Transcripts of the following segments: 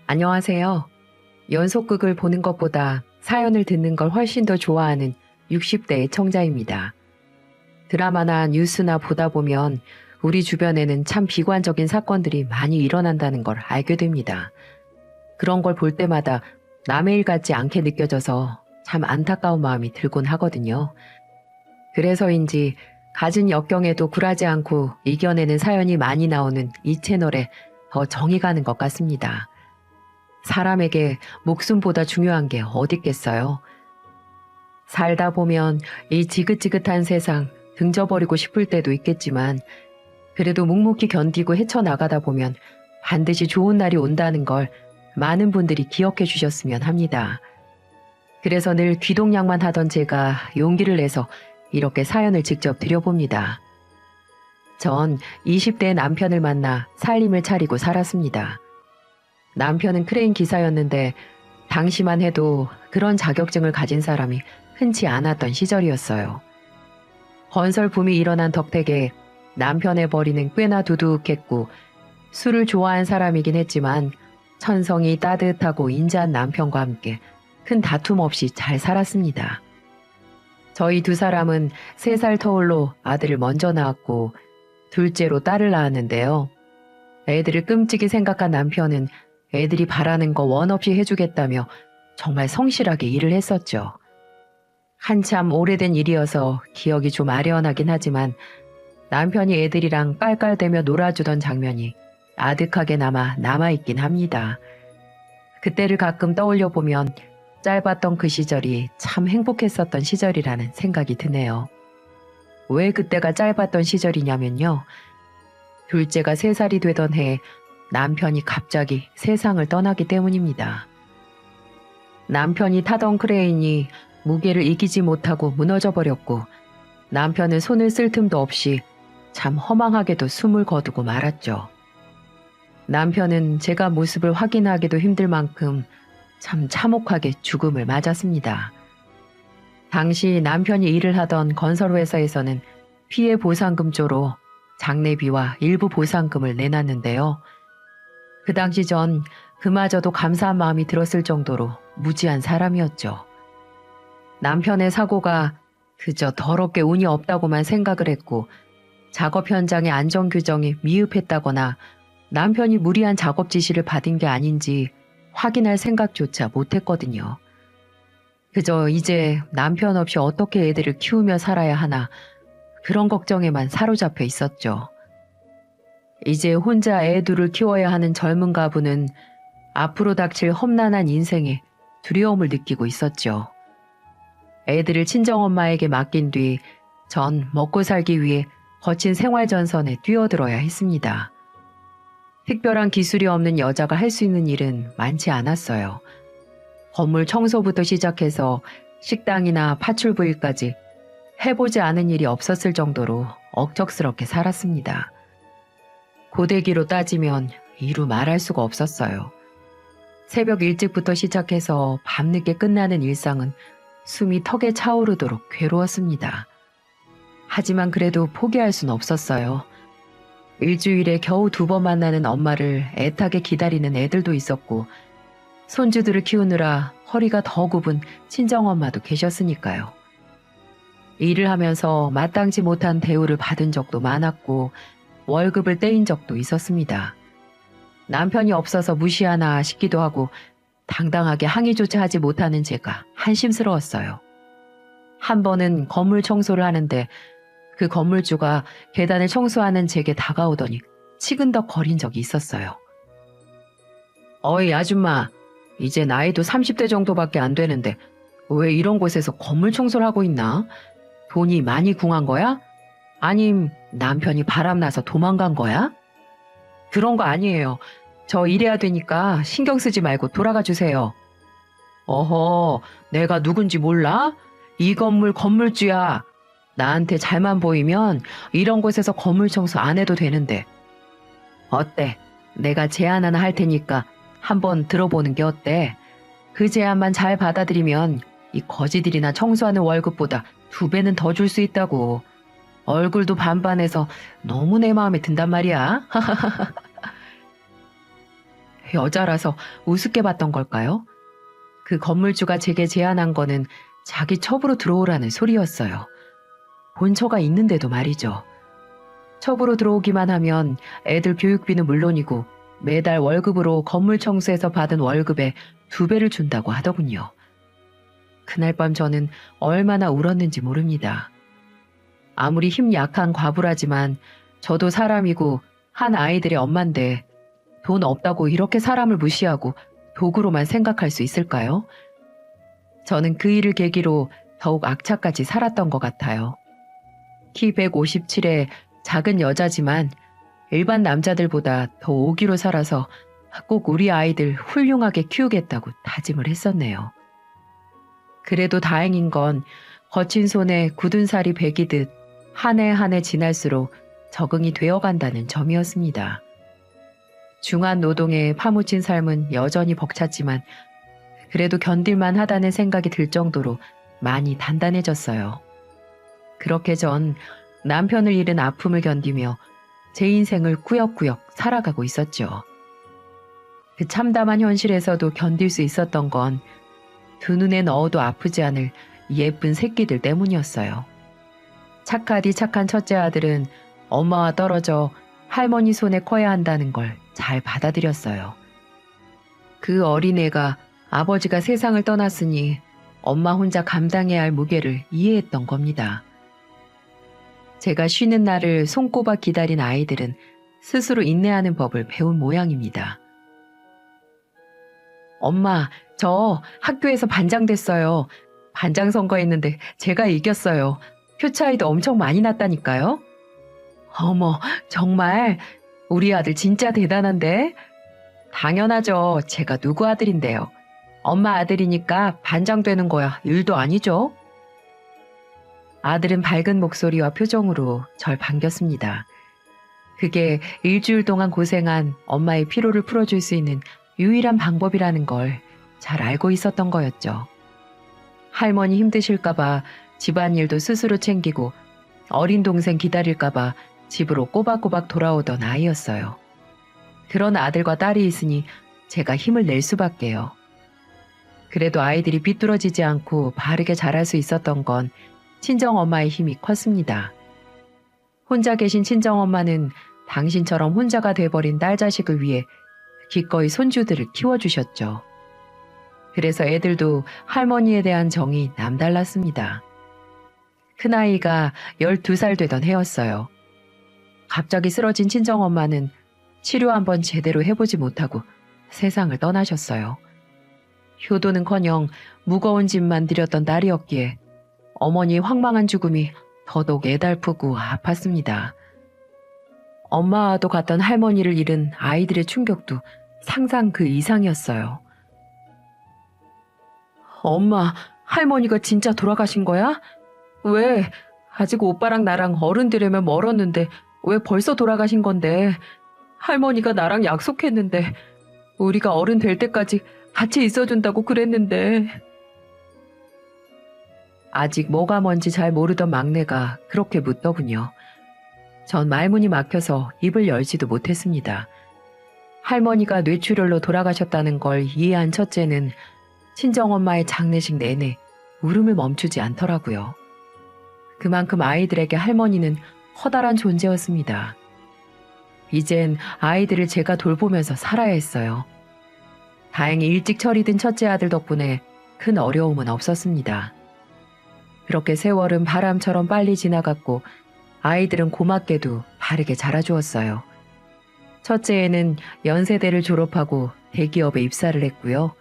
안녕하세요. 연속극을 보는 것보다 사연을 듣는 걸 훨씬 더 좋아하는 60대 청자입니다. 드라마나 뉴스나 보다 보면 우리 주변에는 참 비관적인 사건들이 많이 일어난다는 걸 알게 됩니다. 그런 걸 볼 때마다 남의 일 같지 않게 느껴져서 참 안타까운 마음이 들곤 하거든요. 그래서인지 갖은 역경에도 굴하지 않고 이겨내는 사연이 많이 나오는 이 채널에 더 정이 가는 것 같습니다. 사람에게 목숨보다 중요한 게 어딨겠어요. 살다 보면 이 지긋지긋한 세상 등져버리고 싶을 때도 있겠지만 그래도 묵묵히 견디고 헤쳐나가다 보면 반드시 좋은 날이 온다는 걸 많은 분들이 기억해 주셨으면 합니다. 그래서 늘 귀동냥만 하던 제가 용기를 내서 이렇게 사연을 직접 드려봅니다. 전 20대의 남편을 만나 살림을 차리고 살았습니다. 남편은 크레인 기사였는데 당시만 해도 그런 자격증을 가진 사람이 흔치 않았던 시절이었어요. 건설 붐이 일어난 덕택에 남편의 벌이는 꽤나 두둑했고 술을 좋아하는 사람이긴 했지만 천성이 따뜻하고 인자한 남편과 함께 큰 다툼 없이 잘 살았습니다. 저희 두 사람은 3살 터울로 아들을 먼저 낳았고 둘째로 딸을 낳았는데요. 애들을 끔찍이 생각한 남편은 애들이 바라는 거 원 없이 해주겠다며 정말 성실하게 일을 했었죠. 한참 오래된 일이어서 기억이 좀 아련하긴 하지만 남편이 애들이랑 깔깔대며 놀아주던 장면이 아득하게 남아있긴 합니다. 그때를 가끔 떠올려 보면 짧았던 그 시절이 참 행복했었던 시절이라는 생각이 드네요. 왜 그때가 짧았던 시절이냐면요. 둘째가 3살이 되던 해에 남편이 갑자기 세상을 떠나기 때문입니다. 남편이 타던 크레인이 무게를 이기지 못하고 무너져 버렸고 남편은 손을 쓸 틈도 없이 참 허망하게도 숨을 거두고 말았죠. 남편은 제가 모습을 확인하기도 힘들 만큼 참 참혹하게 죽음을 맞았습니다. 당시 남편이 일을 하던 건설회사에서는 피해 보상금조로 장례비와 일부 보상금을 내놨는데요. 그 당시 전 그마저도 감사한 마음이 들었을 정도로 무지한 사람이었죠. 남편의 사고가 그저 더럽게 운이 없다고만 생각을 했고 작업 현장의 안전 규정이 미흡했다거나 남편이 무리한 작업 지시를 받은 게 아닌지 확인할 생각조차 못했거든요. 그저 이제 남편 없이 어떻게 애들을 키우며 살아야 하나 그런 걱정에만 사로잡혀 있었죠. 이제 혼자 애 둘을 키워야 하는 젊은 가부는 앞으로 닥칠 험난한 인생에 두려움을 느끼고 있었죠. 애들을 친정엄마에게 맡긴 뒤 전 먹고 살기 위해 거친 생활전선에 뛰어들어야 했습니다. 특별한 기술이 없는 여자가 할 수 있는 일은 많지 않았어요. 건물 청소부터 시작해서 식당이나 파출부 일까지 해보지 않은 일이 없었을 정도로 억척스럽게 살았습니다. 고데기로 따지면 이루 말할 수가 없었어요. 새벽 일찍부터 시작해서 밤늦게 끝나는 일상은 숨이 턱에 차오르도록 괴로웠습니다. 하지만 그래도 포기할 순 없었어요. 일주일에 겨우 2번 만나는 엄마를 애타게 기다리는 애들도 있었고 손주들을 키우느라 허리가 더 굽은 친정엄마도 계셨으니까요. 일을 하면서 마땅지 못한 대우를 받은 적도 많았고 월급을 떼인 적도 있었습니다. 남편이 없어서 무시하나 싶기도 하고 당당하게 항의조차 하지 못하는 제가 한심스러웠어요. 한 번은 건물 청소를 하는데 그 건물주가 계단을 청소하는 제게 다가오더니 치근덕 거린 적이 있었어요. 어이 아줌마, 이제 나이도 30대 정도밖에 안 되는데 왜 이런 곳에서 건물 청소를 하고 있나? 돈이 많이 궁한 거야? 아님 남편이 바람나서 도망간 거야? 그런 거 아니에요. 저 일해야 되니까 신경 쓰지 말고 돌아가 주세요. 어허, 내가 누군지 몰라? 이 건물 건물주야. 나한테 잘만 보이면 이런 곳에서 건물 청소 안 해도 되는데. 어때? 내가 제안 하나 할 테니까 한번 들어보는 게 어때? 그 제안만 잘 받아들이면 이 거지들이나 청소하는 월급보다 2배는 더 줄 수 있다고. 얼굴도 반반해서 너무 내 마음에 든단 말이야. 여자라서 우습게 봤던 걸까요? 그 건물주가 제게 제안한 거는 자기 첩으로 들어오라는 소리였어요. 본처가 있는데도 말이죠. 첩으로 들어오기만 하면 애들 교육비는 물론이고 매달 월급으로 건물 청소에서 받은 월급의 2배를 준다고 하더군요. 그날 밤 저는 얼마나 울었는지 모릅니다. 아무리 힘 약한 과부라지만 저도 사람이고 한 아이들의 엄만데 돈 없다고 이렇게 사람을 무시하고 도구로만 생각할 수 있을까요? 저는 그 일을 계기로 더욱 악착같이 살았던 것 같아요. 키 157에 작은 여자지만 일반 남자들보다 더 오기로 살아서 꼭 우리 아이들 훌륭하게 키우겠다고 다짐을 했었네요. 그래도 다행인 건 거친 손에 굳은 살이 배기듯 한 해 한 해 지날수록 적응이 되어간다는 점이었습니다. 중한 노동에 파묻힌 삶은 여전히 벅찼지만 그래도 견딜만 하다는 생각이 들 정도로 많이 단단해졌어요. 그렇게 전 남편을 잃은 아픔을 견디며 제 인생을 꾸역꾸역 살아가고 있었죠. 그 참담한 현실에서도 견딜 수 있었던 건 두 눈에 넣어도 아프지 않을 예쁜 새끼들 때문이었어요. 착하디 착한 첫째 아들은 엄마와 떨어져 할머니 손에 커야 한다는 걸 잘 받아들였어요. 그 어린애가 아버지가 세상을 떠났으니 엄마 혼자 감당해야 할 무게를 이해했던 겁니다. 제가 쉬는 날을 손꼽아 기다린 아이들은 스스로 인내하는 법을 배운 모양입니다. 엄마, 저 학교에서 반장 됐어요. 반장 선거했는데 제가 이겼어요. 표 차이도 엄청 많이 났다니까요. 어머, 정말 우리 아들 진짜 대단한데? 당연하죠. 제가 누구 아들인데요. 엄마 아들이니까 반장 되는 거야 일도 아니죠. 아들은 밝은 목소리와 표정으로 절 반겼습니다. 그게 일주일 동안 고생한 엄마의 피로를 풀어줄 수 있는 유일한 방법이라는 걸 잘 알고 있었던 거였죠. 할머니 힘드실까봐 집안일도 스스로 챙기고 어린 동생 기다릴까봐 집으로 꼬박꼬박 돌아오던 아이였어요. 그런 아들과 딸이 있으니 제가 힘을 낼 수밖에요. 그래도 아이들이 삐뚤어지지 않고 바르게 자랄 수 있었던 건 친정엄마의 힘이 컸습니다. 혼자 계신 친정엄마는 당신처럼 혼자가 돼버린 딸 자식을 위해 기꺼이 손주들을 키워주셨죠. 그래서 애들도 할머니에 대한 정이 남달랐습니다. 큰아이가 12살 되던 해였어요. 갑자기 쓰러진 친정엄마는 치료 한번 제대로 해보지 못하고 세상을 떠나셨어요. 효도는커녕 무거운 짐만 들였던 딸이었기에 어머니의 황망한 죽음이 더더욱 애달프고 아팠습니다. 엄마와도 갔던 할머니를 잃은 아이들의 충격도 상상 그 이상이었어요. 엄마, 할머니가 진짜 돌아가신 거야? 왜? 아직 오빠랑 나랑 어른 되려면 멀었는데 왜 벌써 돌아가신 건데? 할머니가 나랑 약속했는데 우리가 어른 될 때까지 같이 있어준다고 그랬는데. 아직 뭐가 뭔지 잘 모르던 막내가 그렇게 묻더군요. 전 말문이 막혀서 입을 열지도 못했습니다. 할머니가 뇌출혈로 돌아가셨다는 걸 이해한 첫째는 친정엄마의 장례식 내내 울음을 멈추지 않더라고요. 그만큼 아이들에게 할머니는 커다란 존재였습니다. 이젠 아이들을 제가 돌보면서 살아야 했어요. 다행히 일찍 철이 든 첫째 아들 덕분에 큰 어려움은 없었습니다. 그렇게 세월은 바람처럼 빨리 지나갔고 아이들은 고맙게도 바르게 자라주었어요. 첫째애는 연세대를 졸업하고 대기업에 입사를 했고요.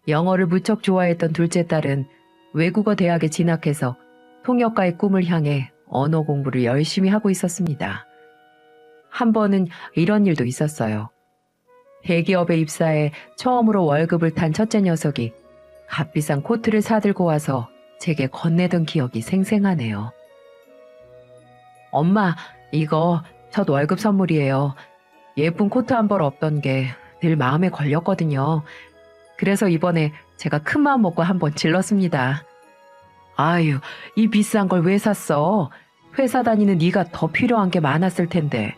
영어를 무척 좋아했던 둘째 딸은 외국어 대학에 진학해서 통역가의 꿈을 향해 언어 공부를 열심히 하고 있었습니다. 한 번은 이런 일도 있었어요. 대기업에 입사해 처음으로 월급을 탄 첫째 녀석이 값비싼 코트를 사들고 와서 제게 건네던 기억이 생생하네요. 엄마, 이거 첫 월급 선물이에요. 예쁜 코트 한 벌 없던 게 늘 마음에 걸렸거든요. 그래서 이번에 제가 큰 마음 먹고 한번 질렀습니다. 아유, 이 비싼 걸 왜 샀어? 회사 다니는 네가 더 필요한 게 많았을 텐데.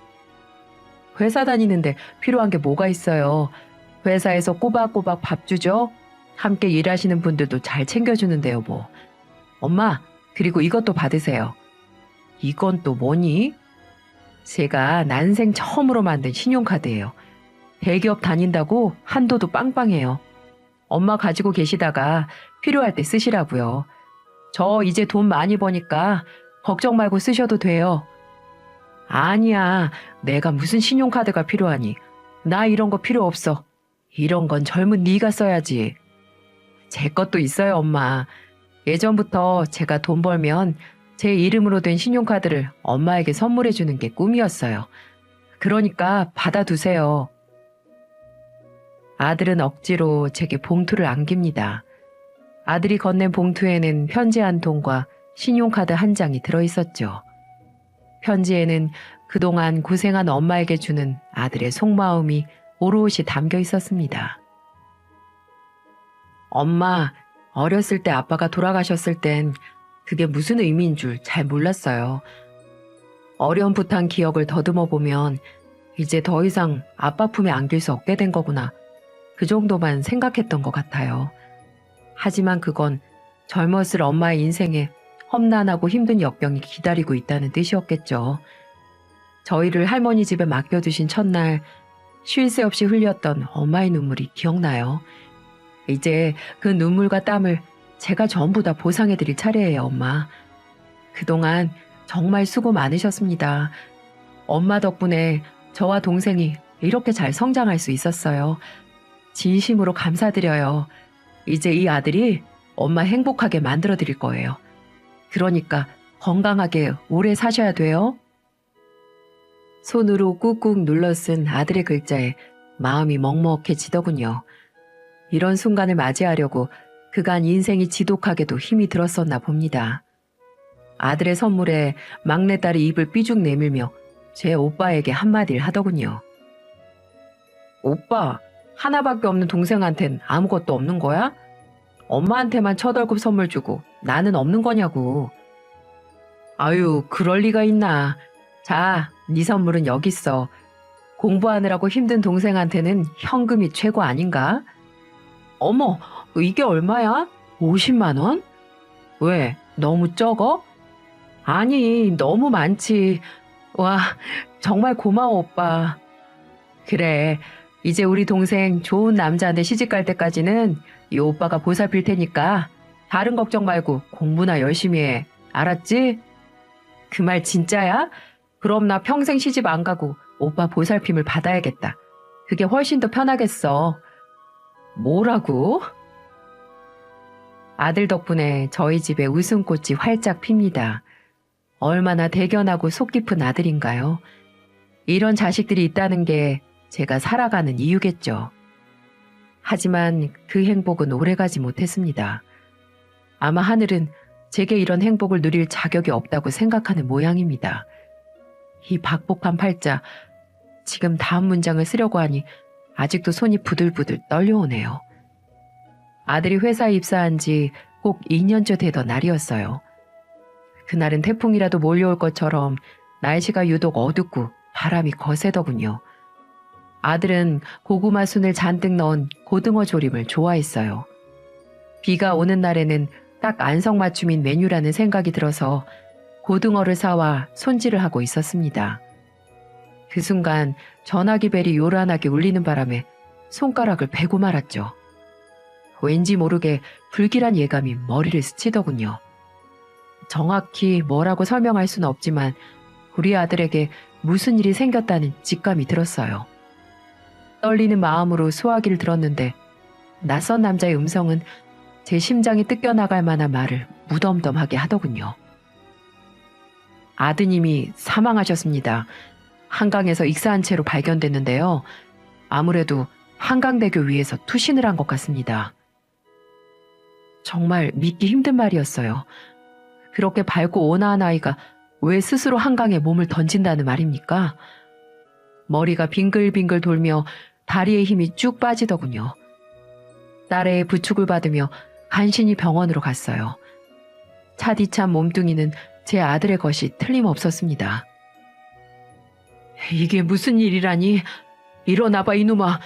회사 다니는데 필요한 게 뭐가 있어요? 회사에서 꼬박꼬박 밥 주죠. 함께 일하시는 분들도 잘 챙겨주는데요, 뭐. 엄마, 그리고 이것도 받으세요. 이건 또 뭐니? 제가 난생 처음으로 만든 신용카드예요. 대기업 다닌다고 한도도 빵빵해요. 엄마 가지고 계시다가 필요할 때 쓰시라고요. 저 이제 돈 많이 버니까 걱정 말고 쓰셔도 돼요. 아니야, 내가 무슨 신용카드가 필요하니. 나 이런 거 필요 없어. 이런 건 젊은 네가 써야지. 제 것도 있어요, 엄마. 예전부터 제가 돈 벌면 제 이름으로 된 신용카드를 엄마에게 선물해 주는 게 꿈이었어요. 그러니까 받아두세요. 아들은 억지로 제게 봉투를 안깁니다. 아들이 건넨 봉투에는 편지 한 통과 신용카드 한 장이 들어있었죠. 편지에는 그동안 고생한 엄마에게 주는 아들의 속마음이 오롯이 담겨 있었습니다. 엄마, 어렸을 때 아빠가 돌아가셨을 땐 그게 무슨 의미인 줄 잘 몰랐어요. 어렴풋한 기억을 더듬어 보면 이제 더 이상 아빠 품에 안길 수 없게 된 거구나. 그 정도만 생각했던 것 같아요. 하지만 그건 젊었을 엄마의 인생에 험난하고 힘든 역병이 기다리고 있다는 뜻이었겠죠. 저희를 할머니 집에 맡겨두신 첫날 쉴 새 없이 흘렸던 엄마의 눈물이 기억나요. 이제 그 눈물과 땀을 제가 전부 다 보상해드릴 차례예요, 엄마. 그동안 정말 수고 많으셨습니다. 엄마 덕분에 저와 동생이 이렇게 잘 성장할 수 있었어요. 진심으로 감사드려요. 이제 이 아들이 엄마 행복하게 만들어드릴 거예요. 그러니까 건강하게 오래 사셔야 돼요. 손으로 꾹꾹 눌러 쓴 아들의 글자에 마음이 먹먹해지더군요. 이런 순간을 맞이하려고 그간 인생이 지독하게도 힘이 들었었나 봅니다. 아들의 선물에 막내딸이 입을 삐죽 내밀며 제 오빠에게 한마디를 하더군요. 오빠, 하나밖에 없는 동생한텐 아무것도 없는 거야? 엄마한테만 첫월급 선물 주고 나는 없는 거냐고. 아유, 그럴 리가 있나. 자, 네 선물은 여기 있어. 공부하느라고 힘든 동생한테는 현금이 최고 아닌가? 어머, 이게 얼마야? 50만 원? 왜, 너무 적어? 아니, 너무 많지. 와, 정말 고마워, 오빠. 그래, 이제 우리 동생 좋은 남자한테 시집갈 때까지는 이 오빠가 보살필 테니까 다른 걱정 말고 공부나 열심히 해. 알았지? 그 말 진짜야? 그럼 나 평생 시집 안 가고 오빠 보살핌을 받아야겠다. 그게 훨씬 더 편하겠어. 뭐라고? 아들 덕분에 저희 집에 웃음꽃이 활짝 핍니다. 얼마나 대견하고 속 깊은 아들인가요? 이런 자식들이 있다는 게 제가 살아가는 이유겠죠. 하지만 그 행복은 오래가지 못했습니다. 아마 하늘은 제게 이런 행복을 누릴 자격이 없다고 생각하는 모양입니다. 이 박복한 팔자, 지금 다음 문장을 쓰려고 하니 아직도 손이 부들부들 떨려오네요. 아들이 회사에 입사한 지 꼭 2년째 되던 날이었어요. 그날은 태풍이라도 몰려올 것처럼 날씨가 유독 어둡고 바람이 거세더군요. 아들은 고구마 순을 잔뜩 넣은 고등어 조림을 좋아했어요. 비가 오는 날에는 딱 안성맞춤인 메뉴라는 생각이 들어서 고등어를 사와 손질을 하고 있었습니다. 그 순간 전화기 벨이 요란하게 울리는 바람에 손가락을 베고 말았죠. 왠지 모르게 불길한 예감이 머리를 스치더군요. 정확히 뭐라고 설명할 수는 없지만 우리 아들에게 무슨 일이 생겼다는 직감이 들었어요. 떨리는 마음으로 소화기를 들었는데 낯선 남자의 음성은 제 심장이 뜯겨나갈 만한 말을 무덤덤하게 하더군요. 아드님이 사망하셨습니다. 한강에서 익사한 채로 발견됐는데요. 아무래도 한강대교 위에서 투신을 한 것 같습니다. 정말 믿기 힘든 말이었어요. 그렇게 밝고 온화한 아이가 왜 스스로 한강에 몸을 던진다는 말입니까? 머리가 빙글빙글 돌며 다리에 힘이 쭉 빠지더군요. 딸의 부축을 받으며 간신히 병원으로 갔어요. 차디찬 몸뚱이는 제 아들의 것이 틀림없었습니다. 이게 무슨 일이라니? 일어나봐 이놈아.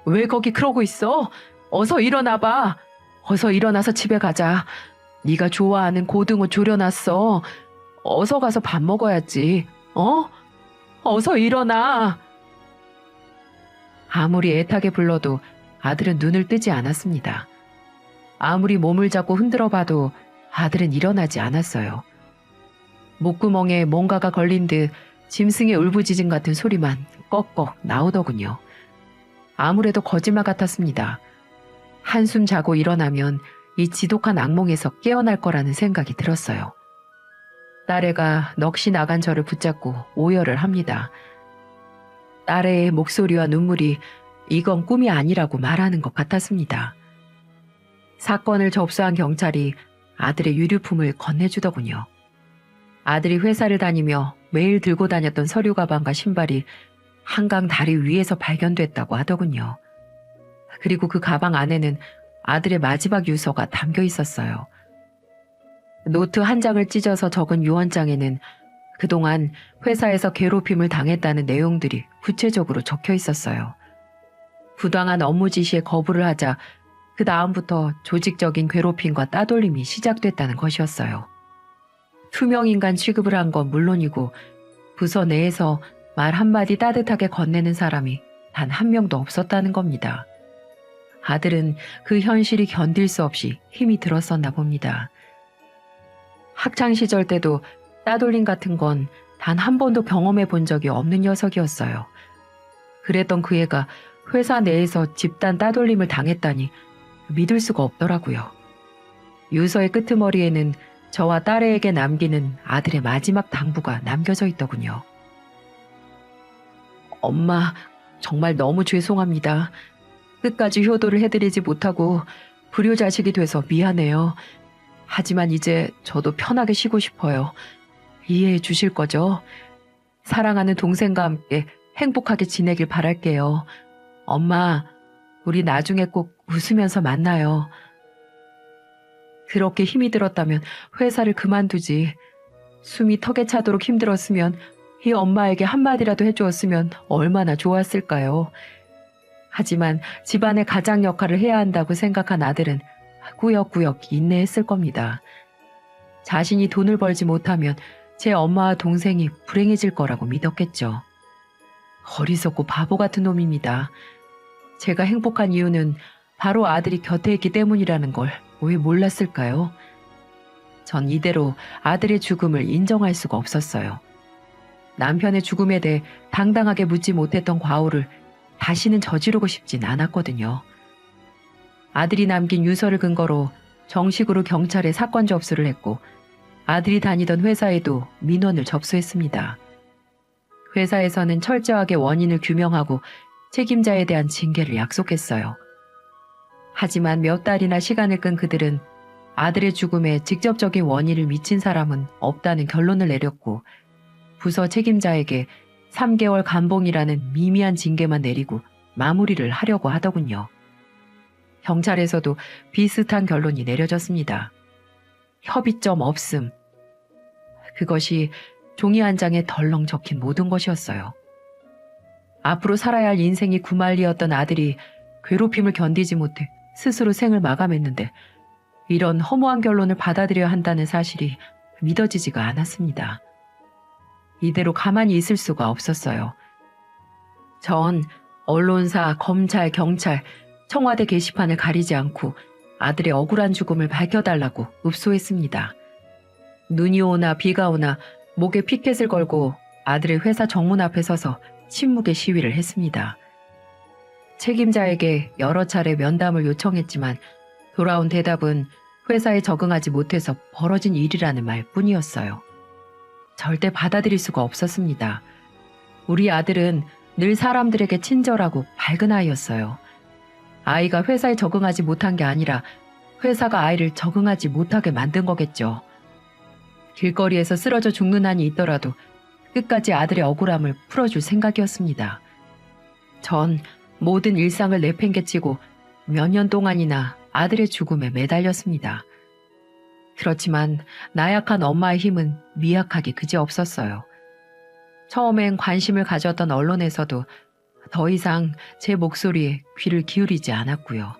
왜 거기 그러고 있어? 어서 일어나봐. 어서 일어나서 집에 가자. 네가 좋아하는 고등어 졸여놨어. 어서 가서 밥 먹어야지. 어? 어서 일어나. 아무리 애타게 불러도 아들은 눈을 뜨지 않았습니다. 아무리 몸을 잡고 흔들어 봐도 아들은 일어나지 않았어요. 목구멍에 뭔가가 걸린 듯 짐승의 울부짖음 같은 소리만 꺽꺽 나오더군요. 아무래도 거짓말 같았습니다. 한숨 자고 일어나면 이 지독한 악몽에서 깨어날 거라는 생각이 들었어요. 딸애가 넋이 나간 저를 붙잡고 오열을 합니다. 딸애의 목소리와 눈물이 이건 꿈이 아니라고 말하는 것 같았습니다. 사건을 접수한 경찰이 아들의 유류품을 건네주더군요. 아들이 회사를 다니며 매일 들고 다녔던 서류 가방과 신발이 한강 다리 위에서 발견됐다고 하더군요. 그리고 그 가방 안에는 아들의 마지막 유서가 담겨 있었어요. 노트 한 장을 찢어서 적은 유언장에는 그동안 회사에서 괴롭힘을 당했다는 내용들이 구체적으로 적혀 있었어요. 부당한 업무 지시에 거부를 하자 그 다음부터 조직적인 괴롭힘과 따돌림이 시작됐다는 것이었어요. 투명인간 취급을 한 건 물론이고 부서 내에서 말 한마디 따뜻하게 건네는 사람이 단 한 명도 없었다는 겁니다. 아들은 그 현실이 견딜 수 없이 힘이 들었었나 봅니다. 학창시절 때도 따돌림 같은 건 단 한 번도 경험해 본 적이 없는 녀석이었어요. 그랬던 그 애가 회사 내에서 집단 따돌림을 당했다니 믿을 수가 없더라고요. 유서의 끄트머리에는 저와 딸애에게 남기는 아들의 마지막 당부가 남겨져 있더군요. 엄마, 정말 너무 죄송합니다. 끝까지 효도를 해드리지 못하고 불효자식이 돼서 미안해요. 하지만 이제 저도 편하게 쉬고 싶어요. 이해해 주실 거죠? 사랑하는 동생과 함께 행복하게 지내길 바랄게요. 엄마, 우리 나중에 꼭 웃으면서 만나요. 그렇게 힘이 들었다면 회사를 그만두지. 숨이 턱에 차도록 힘들었으면 이 엄마에게 한마디라도 해주었으면 얼마나 좋았을까요? 하지만 집안의 가장 역할을 해야 한다고 생각한 아들은 꾸역꾸역 인내했을 겁니다. 자신이 돈을 벌지 못하면 제 엄마와 동생이 불행해질 거라고 믿었겠죠. 어리석고 바보 같은 놈입니다. 제가 행복한 이유는 바로 아들이 곁에 있기 때문이라는 걸 왜 몰랐을까요? 전 이대로 아들의 죽음을 인정할 수가 없었어요. 남편의 죽음에 대해 당당하게 묻지 못했던 과오를 다시는 저지르고 싶진 않았거든요. 아들이 남긴 유서를 근거로 정식으로 경찰에 사건 접수를 했고 아들이 다니던 회사에도 민원을 접수했습니다. 회사에서는 철저하게 원인을 규명하고 책임자에 대한 징계를 약속했어요. 하지만 몇 달이나 시간을 끈 그들은 아들의 죽음에 직접적인 원인을 미친 사람은 없다는 결론을 내렸고 부서 책임자에게 3개월 감봉이라는 미미한 징계만 내리고 마무리를 하려고 하더군요. 경찰에서도 비슷한 결론이 내려졌습니다. 협의점 없음. 그것이 종이 한 장에 덜렁 적힌 모든 것이었어요. 앞으로 살아야 할 인생이 구말리었던 아들이 괴롭힘을 견디지 못해 스스로 생을 마감했는데 이런 허무한 결론을 받아들여야 한다는 사실이 믿어지지가 않았습니다. 이대로 가만히 있을 수가 없었어요. 전 언론사, 검찰, 경찰, 청와대 게시판을 가리지 않고 아들의 억울한 죽음을 밝혀달라고 읍소했습니다. 눈이 오나 비가 오나 목에 피켓을 걸고 아들의 회사 정문 앞에 서서 침묵의 시위를 했습니다. 책임자에게 여러 차례 면담을 요청했지만 돌아온 대답은 회사에 적응하지 못해서 벌어진 일이라는 말뿐이었어요. 절대 받아들일 수가 없었습니다. 우리 아들은 늘 사람들에게 친절하고 밝은 아이였어요. 아이가 회사에 적응하지 못한 게 아니라 회사가 아이를 적응하지 못하게 만든 거겠죠. 길거리에서 쓰러져 죽는 한이 있더라도 끝까지 아들의 억울함을 풀어줄 생각이었습니다. 전 모든 일상을 내팽개치고 몇 년 동안이나 아들의 죽음에 매달렸습니다. 그렇지만 나약한 엄마의 힘은 미약하기 그지없었어요. 처음엔 관심을 가졌던 언론에서도 더 이상 제 목소리에 귀를 기울이지 않았고요.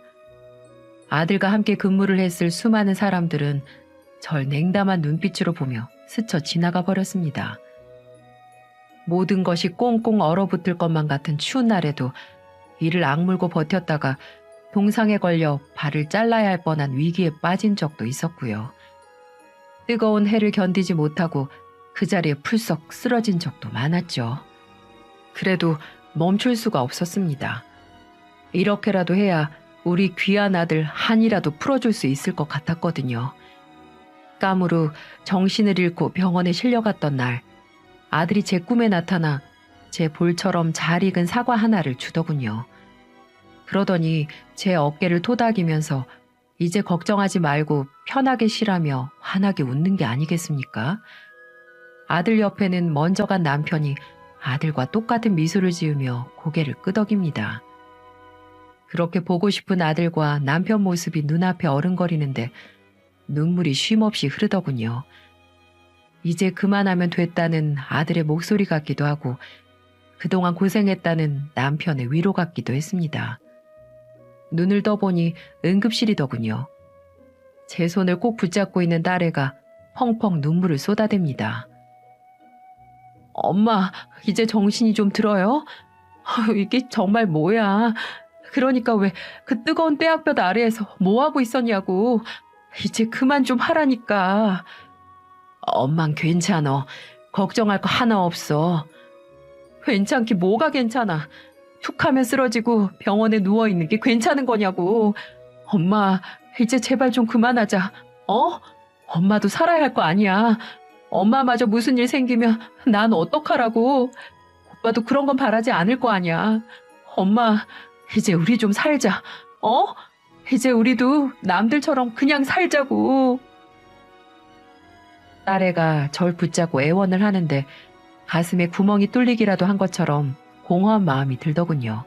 아들과 함께 근무를 했을 수많은 사람들은 절 냉담한 눈빛으로 보며 스쳐 지나가 버렸습니다. 모든 것이 꽁꽁 얼어붙을 것만 같은 추운 날에도 이를 악물고 버텼다가 동상에 걸려 발을 잘라야 할 뻔한 위기에 빠진 적도 있었고요. 뜨거운 해를 견디지 못하고 그 자리에 풀썩 쓰러진 적도 많았죠. 그래도 멈출 수가 없었습니다. 이렇게라도 해야 우리 귀한 아들 한이라도 풀어줄 수 있을 것 같았거든요. 까무로 정신을 잃고 병원에 실려갔던 날, 아들이 제 꿈에 나타나 제 볼처럼 잘 익은 사과 하나를 주더군요. 그러더니 제 어깨를 토닥이면서 이제 걱정하지 말고 편하게 쉬라며 환하게 웃는 게 아니겠습니까? 아들 옆에는 먼저 간 남편이 아들과 똑같은 미소를 지으며 고개를 끄덕입니다. 그렇게 보고 싶은 아들과 남편 모습이 눈앞에 어른거리는데 눈물이 쉼없이 흐르더군요. 이제 그만하면 됐다는 아들의 목소리 같기도 하고 그동안 고생했다는 남편의 위로 같기도 했습니다. 눈을 떠보니 응급실이더군요. 제 손을 꼭 붙잡고 있는 딸애가 펑펑 눈물을 쏟아댑니다. 엄마, 이제 정신이 좀 들어요? 이게 정말 뭐야. 그러니까 왜 그 뜨거운 떼약볕 아래에서 뭐하고 있었냐고. 이제 그만 좀 하라니까. 엄만 괜찮어. 걱정할 거 하나 없어. 괜찮기 뭐가 괜찮아. 툭 하면 쓰러지고 병원에 누워있는 게 괜찮은 거냐고. 엄마, 이제 제발 좀 그만하자. 엄마도 살아야 할 거 아니야. 엄마마저 무슨 일 생기면 난 어떡하라고. 오빠도 그런 건 바라지 않을 거 아니야. 엄마, 이제 우리 좀 살자. 이제 우리도 남들처럼 그냥 살자고. 딸애가 절 붙잡고 애원을 하는데 가슴에 구멍이 뚫리기라도 한 것처럼 공허한 마음이 들더군요.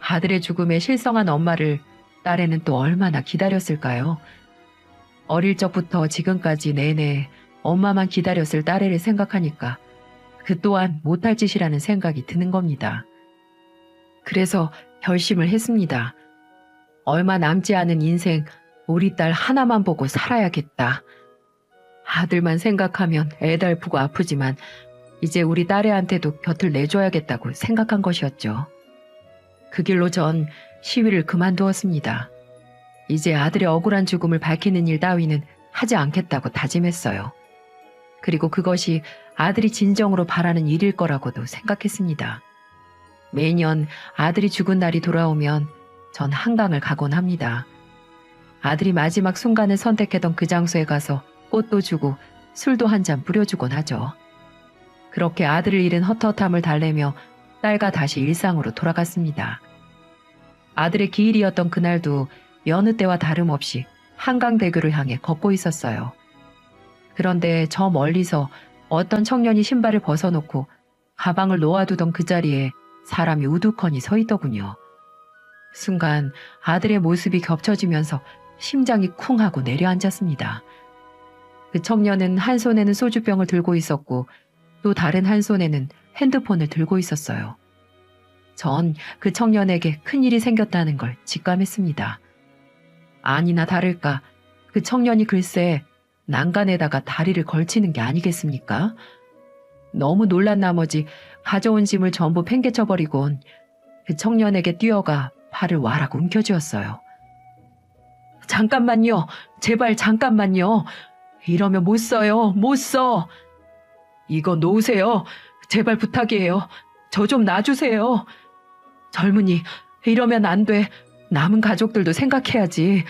아들의 죽음에 실성한 엄마를 딸애는 또 얼마나 기다렸을까요? 어릴 적부터 지금까지 내내 엄마만 기다렸을 딸애를 생각하니까 그 또한 못할 짓이라는 생각이 드는 겁니다. 그래서 결심을 했습니다. 얼마 남지 않은 인생 우리 딸 하나만 보고 살아야겠다. 아들만 생각하면 애달프고 아프지만 이제 우리 딸애한테도 곁을 내줘야겠다고 생각한 것이었죠. 그 길로 전 시위를 그만두었습니다. 이제 아들의 억울한 죽음을 밝히는 일 따위는 하지 않겠다고 다짐했어요. 그리고 그것이 아들이 진정으로 바라는 일일 거라고도 생각했습니다. 매년 아들이 죽은 날이 돌아오면 전 한강을 가곤 합니다. 아들이 마지막 순간을 선택했던 그 장소에 가서 꽃도 주고 술도 한 잔 뿌려주곤 하죠. 그렇게 아들을 잃은 헛헛함을 달래며 딸과 다시 일상으로 돌아갔습니다. 아들의 기일이었던 그날도 여느 때와 다름없이 한강대교를 향해 걷고 있었어요. 그런데 저 멀리서 어떤 청년이 신발을 벗어놓고 가방을 놓아두던 그 자리에 사람이 우두커니 서 있더군요. 순간 아들의 모습이 겹쳐지면서 심장이 쿵 하고 내려앉았습니다. 그 청년은 한 손에는 소주병을 들고 있었고 또 다른 한 손에는 핸드폰을 들고 있었어요. 전 그 청년에게 큰일이 생겼다는 걸 직감했습니다. 아니나 다를까 그 청년이 글쎄 난간에다가 다리를 걸치는 게 아니겠습니까? 너무 놀란 나머지 가져온 짐을 전부 팽개쳐버리곤 그 청년에게 뛰어가 팔을 와락 움켜쥐었어요. 잠깐만요. 제발 잠깐만요. 이러면 못 써요. 못 써. 이거 놓으세요. 제발 부탁이에요. 저 좀 놔주세요. 젊은이, 이러면 안 돼. 남은 가족들도 생각해야지.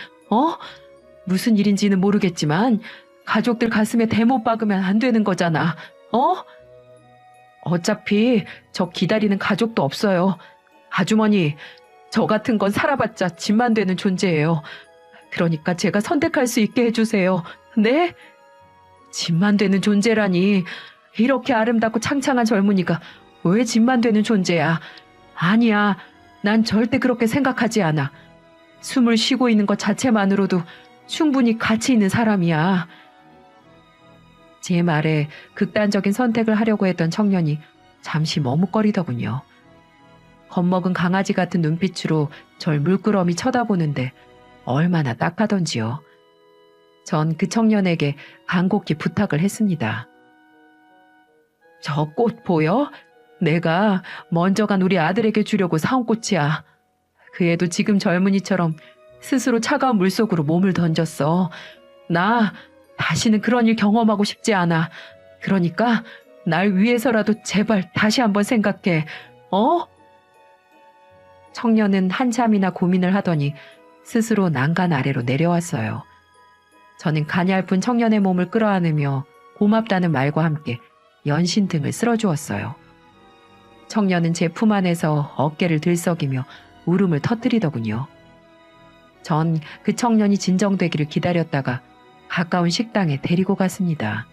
무슨 일인지는 모르겠지만 가족들 가슴에 대못 박으면 안 되는 거잖아. 어차피 저 기다리는 가족도 없어요. 아주머니, 저 같은 건 살아봤자 짐만 되는 존재예요. 그러니까 제가 선택할 수 있게 해주세요. 네? 짐만 되는 존재라니. 이렇게 아름답고 창창한 젊은이가 왜 짐만 되는 존재야? 아니야. 난 절대 그렇게 생각하지 않아. 숨을 쉬고 있는 것 자체만으로도 충분히 가치 있는 사람이야. 제 말에 극단적인 선택을 하려고 했던 청년이 잠시 머뭇거리더군요. 겁먹은 강아지 같은 눈빛으로 절 물끄러미 쳐다보는데 얼마나 딱하던지요. 전 그 청년에게 간곡히 부탁을 했습니다. 저 꽃 보여? 내가 먼저 간 우리 아들에게 주려고 사온 꽃이야. 그 애도 지금 젊은이처럼 스스로 차가운 물속으로 몸을 던졌어. 나 다시는 그런 일 경험하고 싶지 않아. 그러니까 날 위해서라도 제발 다시 한번 생각해. 어? 청년은 한참이나 고민을 하더니 스스로 난간 아래로 내려왔어요. 저는 가냘픈 청년의 몸을 끌어안으며 고맙다는 말과 함께 연신 등을 쓸어주었어요. 청년은 제 품 안에서 어깨를 들썩이며 울음을 터뜨리더군요. 전 그 청년이 진정되기를 기다렸다가 가까운 식당에 데리고 갔습니다.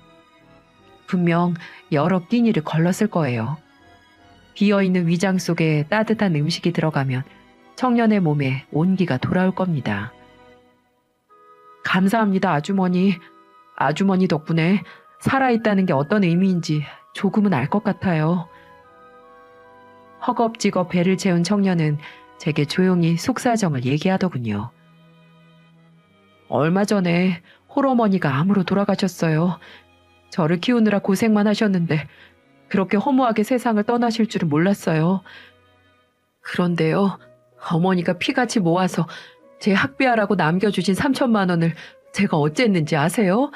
분명 여러 끼니를 걸렀을 거예요. 비어있는 위장 속에 따뜻한 음식이 들어가면 청년의 몸에 온기가 돌아올 겁니다. 감사합니다, 아주머니. 아주머니 덕분에 살아있다는 게 어떤 의미인지 조금은 알 것 같아요. 허겁지겁 배를 채운 청년은 제게 조용히 속사정을 얘기하더군요. 얼마 전에 홀어머니가 암으로 돌아가셨어요. 저를 키우느라 고생만 하셨는데 그렇게 허무하게 세상을 떠나실 줄은 몰랐어요. 그런데요, 어머니가 피같이 모아서 제 학비하라고 남겨주신 3천만 원을 제가 어쨌는지 아세요?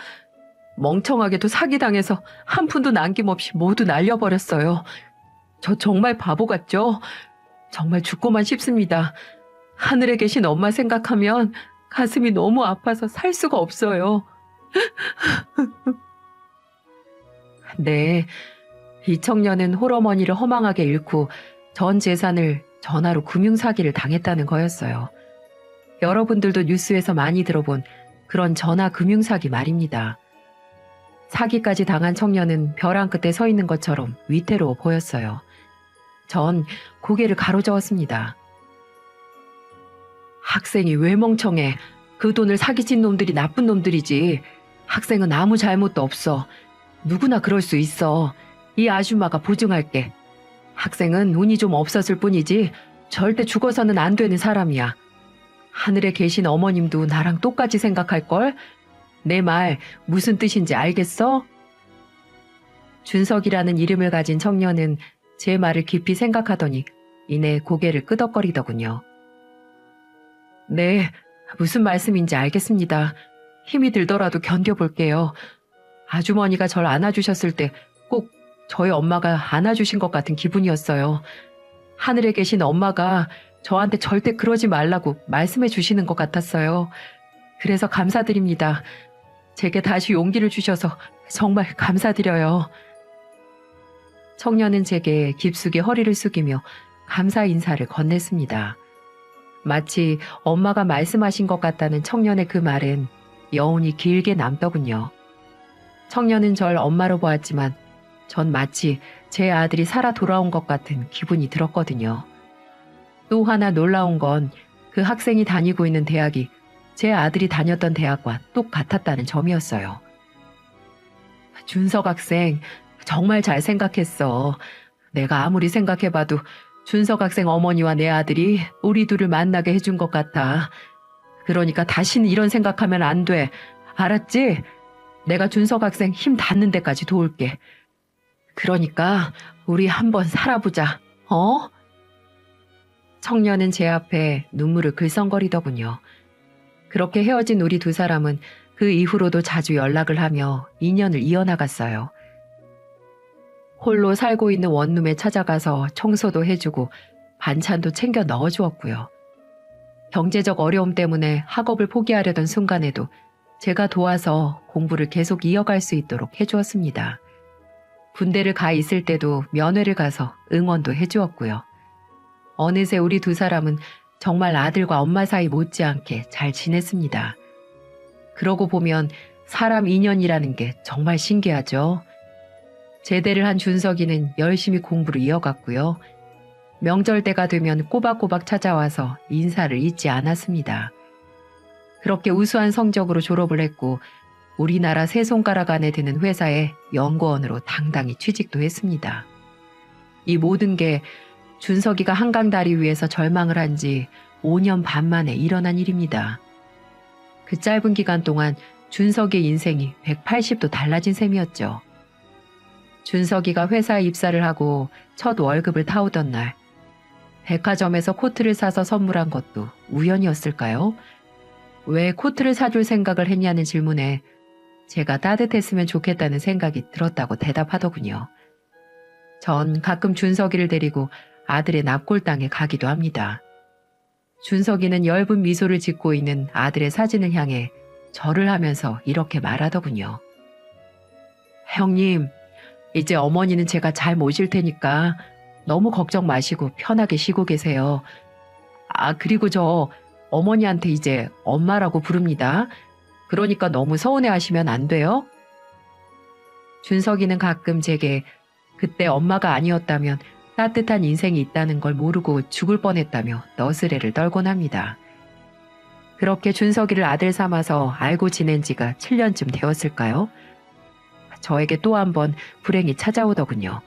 멍청하게도 사기당해서 한 푼도 남김없이 모두 날려버렸어요. 저 정말 바보 같죠? 정말 죽고만 싶습니다. 하늘에 계신 엄마 생각하면 가슴이 너무 아파서 살 수가 없어요. 네, 이 청년은 홀어머니를 허망하게 잃고 전 재산을 전화로 금융사기를 당했다는 거였어요. 여러분들도 뉴스에서 많이 들어본 그런 전화 금융사기 말입니다. 사기까지 당한 청년은 벼랑 끝에 서 있는 것처럼 위태로워 보였어요. 전 고개를 가로저었습니다. 학생이 왜 멍청해? 그 돈을 사기친 놈들이 나쁜 놈들이지. 학생은 아무 잘못도 없어. 누구나 그럴 수 있어. 이 아줌마가 보증할게. 학생은 운이 좀 없었을 뿐이지 절대 죽어서는 안 되는 사람이야. 하늘에 계신 어머님도 나랑 똑같이 생각할걸? 내 말 무슨 뜻인지 알겠어? 준석이라는 이름을 가진 청년은 제 말을 깊이 생각하더니 이내 고개를 끄덕거리더군요. 네, 무슨 말씀인지 알겠습니다. 힘이 들더라도 견뎌볼게요. 아주머니가 절 안아주셨을 때 꼭 저희 엄마가 안아주신 것 같은 기분이었어요. 하늘에 계신 엄마가 저한테 절대 그러지 말라고 말씀해 주시는 것 같았어요. 그래서 감사드립니다. 제게 다시 용기를 주셔서 정말 감사드려요. 청년은 제게 깊숙이 허리를 숙이며 감사 인사를 건넸습니다. 마치 엄마가 말씀하신 것 같다는 청년의 그 말은 여운이 길게 남더군요. 청년은 절 엄마로 보았지만 전 마치 제 아들이 살아 돌아온 것 같은 기분이 들었거든요. 또 하나 놀라운 건 그 학생이 다니고 있는 대학이 제 아들이 다녔던 대학과 똑같았다는 점이었어요. 준석 학생, 정말 잘 생각했어. 내가 아무리 생각해봐도 준석 학생 어머니와 내 아들이 우리 둘을 만나게 해준 것 같아. 그러니까 다시는 이런 생각하면 안 돼. 알았지? 내가 준석 학생 힘 닿는 데까지 도울게. 그러니까 우리 한번 살아보자. 어? 청년은 제 앞에 눈물을 글썽거리더군요. 그렇게 헤어진 우리 두 사람은 그 이후로도 자주 연락을 하며 인연을 이어나갔어요. 홀로 살고 있는 원룸에 찾아가서 청소도 해주고 반찬도 챙겨 넣어주었고요. 경제적 어려움 때문에 학업을 포기하려던 순간에도 제가 도와서 공부를 계속 이어갈 수 있도록 해주었습니다. 군대를 가 있을 때도 면회를 가서 응원도 해주었고요. 어느새 우리 두 사람은 정말 아들과 엄마 사이 못지않게 잘 지냈습니다. 그러고 보면 사람 인연이라는 게 정말 신기하죠. 제대를 한 준석이는 열심히 공부를 이어갔고요. 명절 때가 되면 꼬박꼬박 찾아와서 인사를 잊지 않았습니다. 그렇게 우수한 성적으로 졸업을 했고 우리나라 세 손가락 안에 드는 회사에 연구원으로 당당히 취직도 했습니다. 이 모든 게 준석이가 한강 다리 위에서 절망을 한 지 5년 반 만에 일어난 일입니다. 그 짧은 기간 동안 준석이의 인생이 180도 달라진 셈이었죠. 준석이가 회사에 입사를 하고 첫 월급을 타오던 날, 백화점에서 코트를 사서 선물한 것도 우연이었을까요? 왜 코트를 사줄 생각을 했냐는 질문에 제가 따뜻했으면 좋겠다는 생각이 들었다고 대답하더군요. 전 가끔 준석이를 데리고 아들의 납골당에 가기도 합니다. 준석이는 엷은 미소를 짓고 있는 아들의 사진을 향해 절을 하면서 이렇게 말하더군요. 형님, 이제 어머니는 제가 잘 모실 테니까 너무 걱정 마시고 편하게 쉬고 계세요. 그리고 저 어머니한테 이제 엄마라고 부릅니다. 그러니까 너무 서운해하시면 안 돼요. 준석이는 가끔 제게 그때 엄마가 아니었다면 따뜻한 인생이 있다는 걸 모르고 죽을 뻔했다며 너스레를 떨곤 합니다. 그렇게 준석이를 아들 삼아서 알고 지낸 지가 7년쯤 되었을까요? 저에게 또 한 번 불행이 찾아오더군요.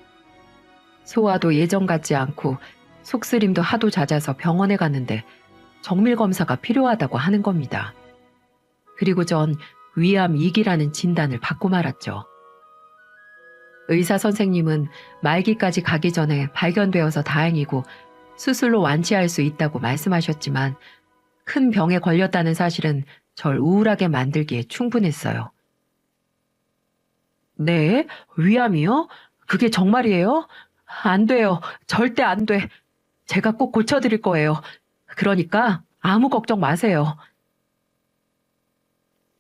소화도 예전 같지 않고 속쓰림도 하도 잦아서 병원에 갔는데 정밀검사가 필요하다고 하는 겁니다. 그리고 전 위암 2기라는 진단을 받고 말았죠. 의사 선생님은 말기까지 가기 전에 발견되어서 다행이고 수술로 완치할 수 있다고 말씀하셨지만 큰 병에 걸렸다는 사실은 절 우울하게 만들기에 충분했어요. 네? 위암이요? 그게 정말이에요? 안 돼요. 절대 안 돼. 제가 꼭 고쳐드릴 거예요. 그러니까 아무 걱정 마세요.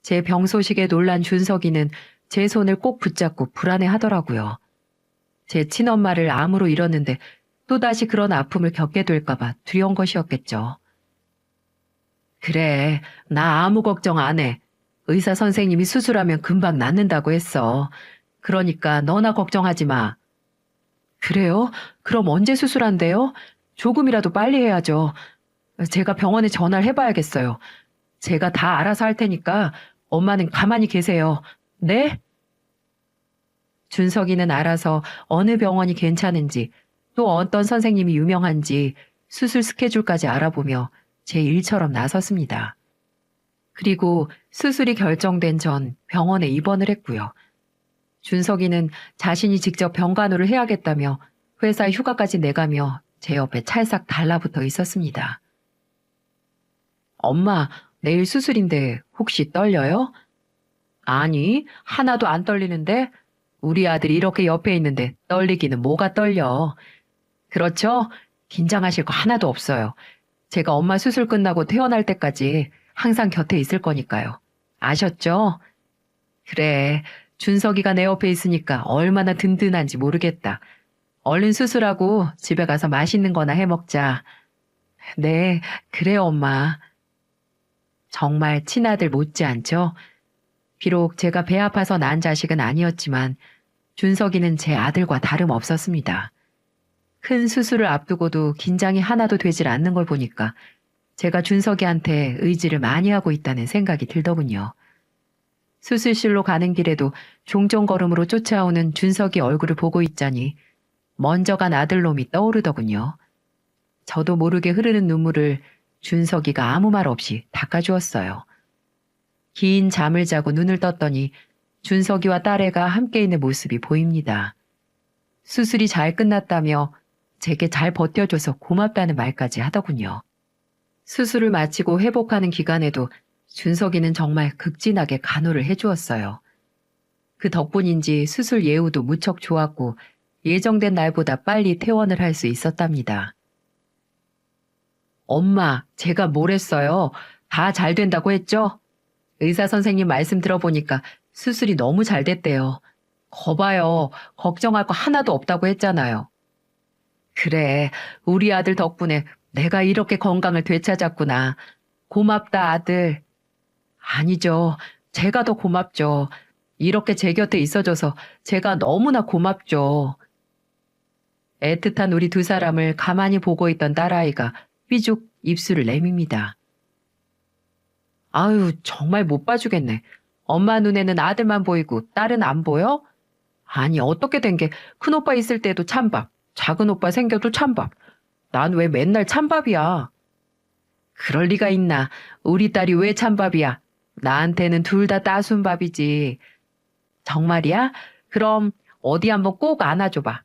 제 병 소식에 놀란 준석이는 제 손을 꼭 붙잡고 불안해하더라고요. 제 친엄마를 암으로 잃었는데 또다시 그런 아픔을 겪게 될까봐 두려운 것이었겠죠. 그래, 나 아무 걱정 안 해. 의사 선생님이 수술하면 금방 낫는다고 했어. 그러니까 너나 걱정하지 마. 그래요? 그럼 언제 수술한대요? 조금이라도 빨리 해야죠. 제가 병원에 전화를 해봐야겠어요. 제가 다 알아서 할 테니까 엄마는 가만히 계세요. 네? 준석이는 알아서 어느 병원이 괜찮은지 또 어떤 선생님이 유명한지 수술 스케줄까지 알아보며 제 일처럼 나섰습니다. 그리고 수술이 결정된 전 병원에 입원을 했고요. 준석이는 자신이 직접 병간호를 해야겠다며 회사 휴가까지 내가며 제 옆에 찰싹 달라붙어 있었습니다. 엄마, 내일 수술인데 혹시 떨려요? 아니, 하나도 안 떨리는데 우리 아들이 이렇게 옆에 있는데 떨리기는 뭐가 떨려. 그렇죠? 긴장하실 거 하나도 없어요. 제가 엄마 수술 끝나고 퇴원할 때까지 항상 곁에 있을 거니까요. 아셨죠? 그래, 준석이가 내 옆에 있으니까 얼마나 든든한지 모르겠다. 얼른 수술하고 집에 가서 맛있는 거나 해 먹자. 네, 그래요, 엄마. 정말 친아들 못지않죠? 비록 제가 배 아파서 낳은 자식은 아니었지만 준석이는 제 아들과 다름없었습니다. 큰 수술을 앞두고도 긴장이 하나도 되질 않는 걸 보니까 제가 준석이한테 의지를 많이 하고 있다는 생각이 들더군요. 수술실로 가는 길에도 종종 걸음으로 쫓아오는 준석이 얼굴을 보고 있자니 먼저 간 아들놈이 떠오르더군요. 저도 모르게 흐르는 눈물을 준석이가 아무 말 없이 닦아주었어요. 긴 잠을 자고 눈을 떴더니 준석이와 딸애가 함께 있는 모습이 보입니다. 수술이 잘 끝났다며 제게 잘 버텨줘서 고맙다는 말까지 하더군요. 수술을 마치고 회복하는 기간에도 준석이는 정말 극진하게 간호를 해주었어요. 그 덕분인지 수술 예후도 무척 좋았고 예정된 날보다 빨리 퇴원을 할 수 있었답니다. 엄마, 제가 뭘 했어요? 다 잘 된다고 했죠? 의사 선생님 말씀 들어보니까 수술이 너무 잘 됐대요. 거봐요. 걱정할 거 하나도 없다고 했잖아요. 그래, 우리 아들 덕분에 내가 이렇게 건강을 되찾았구나. 고맙다, 아들. 아니죠. 제가 더 고맙죠. 이렇게 제 곁에 있어줘서 제가 너무나 고맙죠. 애틋한 우리 두 사람을 가만히 보고 있던 딸아이가 삐죽 입술을 내밉니다. 아유, 정말 못 봐주겠네. 엄마 눈에는 아들만 보이고 딸은 안 보여? 아니, 어떻게 된 게 큰오빠 있을 때도 찬밥, 작은 오빠 생겨도 찬밥. 난 왜 맨날 찬밥이야? 그럴 리가 있나. 우리 딸이 왜 찬밥이야? 나한테는 둘 다 따순 밥이지. 정말이야? 그럼 어디 한번 꼭 안아줘봐.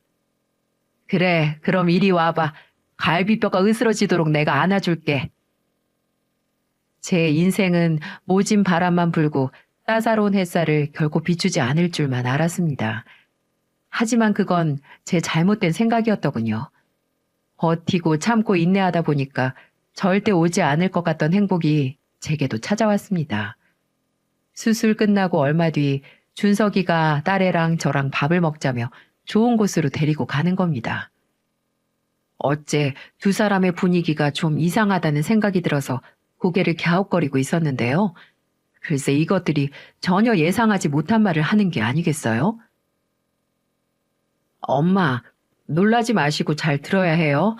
그래, 그럼 이리 와봐. 갈비뼈가 으스러지도록 내가 안아줄게. 제 인생은 모진 바람만 불고 따사로운 햇살을 결코 비추지 않을 줄만 알았습니다. 하지만 그건 제 잘못된 생각이었더군요. 버티고 참고 인내하다 보니까 절대 오지 않을 것 같던 행복이 제게도 찾아왔습니다. 수술 끝나고 얼마 뒤 준석이가 딸애랑 저랑 밥을 먹자며 좋은 곳으로 데리고 가는 겁니다. 어째 두 사람의 분위기가 좀 이상하다는 생각이 들어서 고개를 갸웃거리고 있었는데요. 글쎄 이것들이 전혀 예상하지 못한 말을 하는 게 아니겠어요? 엄마, 놀라지 마시고 잘 들어야 해요.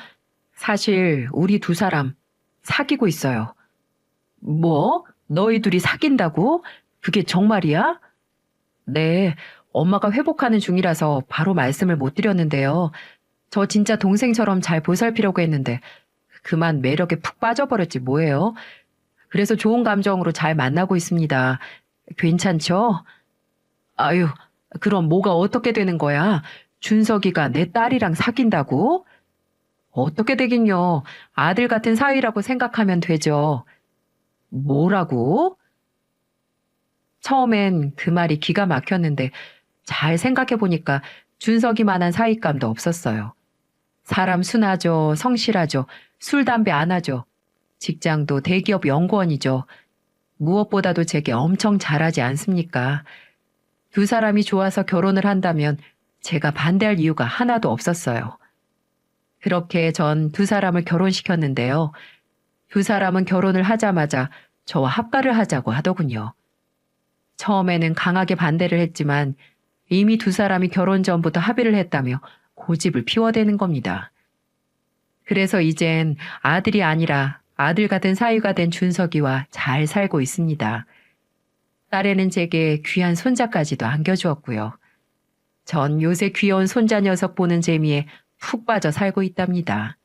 사실 우리 두 사람 사귀고 있어요. 뭐? 너희 둘이 사귄다고? 그게 정말이야? 네, 엄마가 회복하는 중이라서 바로 말씀을 못 드렸는데요. 저 진짜 동생처럼 잘 보살피려고 했는데 그만 매력에 푹 빠져버렸지 뭐예요. 그래서 좋은 감정으로 잘 만나고 있습니다. 괜찮죠? 아유, 그럼 뭐가 어떻게 되는 거야? 준석이가 내 딸이랑 사귄다고? 어떻게 되긴요. 아들 같은 사위라고 생각하면 되죠. 뭐라고? 처음엔 그 말이 기가 막혔는데 잘 생각해보니까 준석이만한 사윗감도 없었어요. 사람 순하죠, 성실하죠, 술, 담배 안 하죠. 직장도 대기업 연구원이죠. 무엇보다도 제게 엄청 잘하지 않습니까? 두 사람이 좋아서 결혼을 한다면 제가 반대할 이유가 하나도 없었어요. 그렇게 전 두 사람을 결혼시켰는데요. 두 사람은 결혼을 하자마자 저와 합가를 하자고 하더군요. 처음에는 강하게 반대를 했지만 이미 두 사람이 결혼 전부터 합의를 했다며 고집을 피워대는 겁니다. 그래서 이젠 아들이 아니라 아들 같은 사위가 된 준석이와 잘 살고 있습니다. 딸에는 제게 귀한 손자까지도 안겨주었고요. 전 요새 귀여운 손자 녀석 보는 재미에 푹 빠져 살고 있답니다.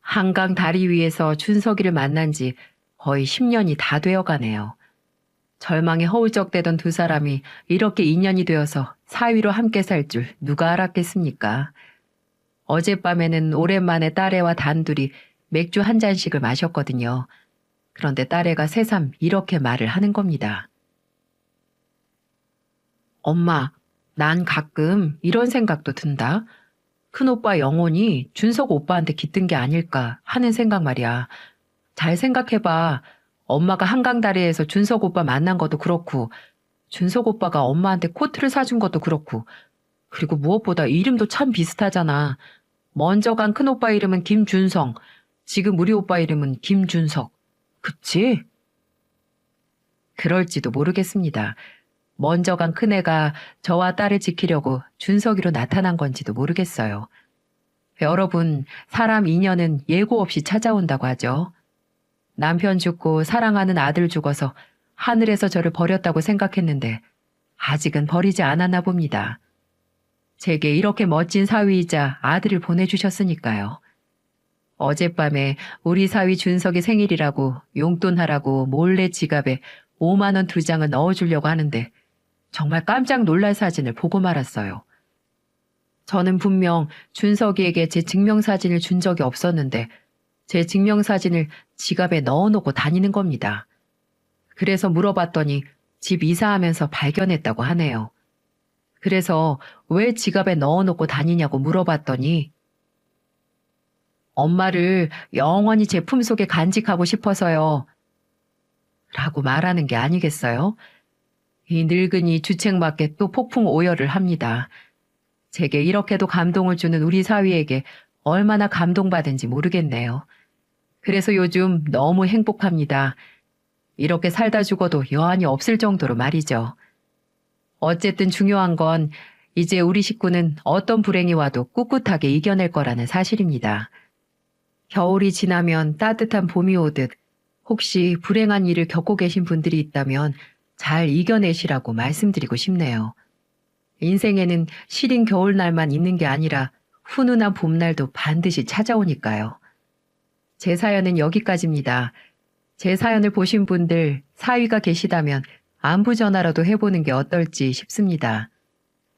한강 다리 위에서 준석이를 만난 지 거의 10년이 다 되어가네요. 절망에 허우적대던 두 사람이 이렇게 인연이 되어서 사위로 함께 살 줄 누가 알았겠습니까? 어젯밤에는 오랜만에 딸애와 단둘이 맥주 한 잔씩을 마셨거든요. 그런데 딸애가 새삼 이렇게 말을 하는 겁니다. 엄마, 난 가끔 이런 생각도 든다. 큰오빠 영혼이 준석 오빠한테 깃든 게 아닐까 하는 생각 말이야. 잘 생각해봐. 엄마가 한강다리에서 준석 오빠 만난 것도 그렇고 준석 오빠가 엄마한테 코트를 사준 것도 그렇고 그리고 무엇보다 이름도 참 비슷하잖아. 먼저 간 큰오빠 이름은 김준성, 지금 우리 오빠 이름은 김준석. 그치? 그럴지도 모르겠습니다. 먼저 간 큰애가 저와 딸을 지키려고 준석이로 나타난 건지도 모르겠어요. 여러분, 사람 인연은 예고 없이 찾아온다고 하죠. 남편 죽고 사랑하는 아들 죽어서 하늘에서 저를 버렸다고 생각했는데 아직은 버리지 않았나 봅니다. 제게 이렇게 멋진 사위이자 아들을 보내주셨으니까요. 어젯밤에 우리 사위 준석이 생일이라고 용돈 하라고 몰래 지갑에 5만 원 2장을 넣어주려고 하는데 정말 깜짝 놀랄 사진을 보고 말았어요. 저는 분명 준석이에게 제 증명사진을 준 적이 없었는데 제 증명사진을 지갑에 넣어놓고 다니는 겁니다. 그래서 물어봤더니 집 이사하면서 발견했다고 하네요. 그래서 왜 지갑에 넣어놓고 다니냐고 물어봤더니 엄마를 영원히 제 품속에 간직하고 싶어서요. 라고 말하는 게 아니겠어요? 이 늙은이 주책맞게 또 폭풍 오열을 합니다. 제게 이렇게도 감동을 주는 우리 사위에게 얼마나 감동받은지 모르겠네요. 그래서 요즘 너무 행복합니다. 이렇게 살다 죽어도 여한이 없을 정도로 말이죠. 어쨌든 중요한 건 이제 우리 식구는 어떤 불행이 와도 꿋꿋하게 이겨낼 거라는 사실입니다. 겨울이 지나면 따뜻한 봄이 오듯 혹시 불행한 일을 겪고 계신 분들이 있다면 잘 이겨내시라고 말씀드리고 싶네요. 인생에는 시린 겨울날만 있는 게 아니라 훈훈한 봄날도 반드시 찾아오니까요. 제 사연은 여기까지입니다. 제 사연을 보신 분들 사위가 계시다면 안부 전화라도 해보는 게 어떨지 싶습니다.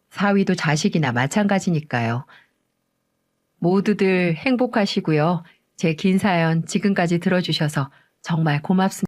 사위도 자식이나 마찬가지니까요. 모두들 행복하시고요. 제 긴 사연 지금까지 들어주셔서 정말 고맙습니다.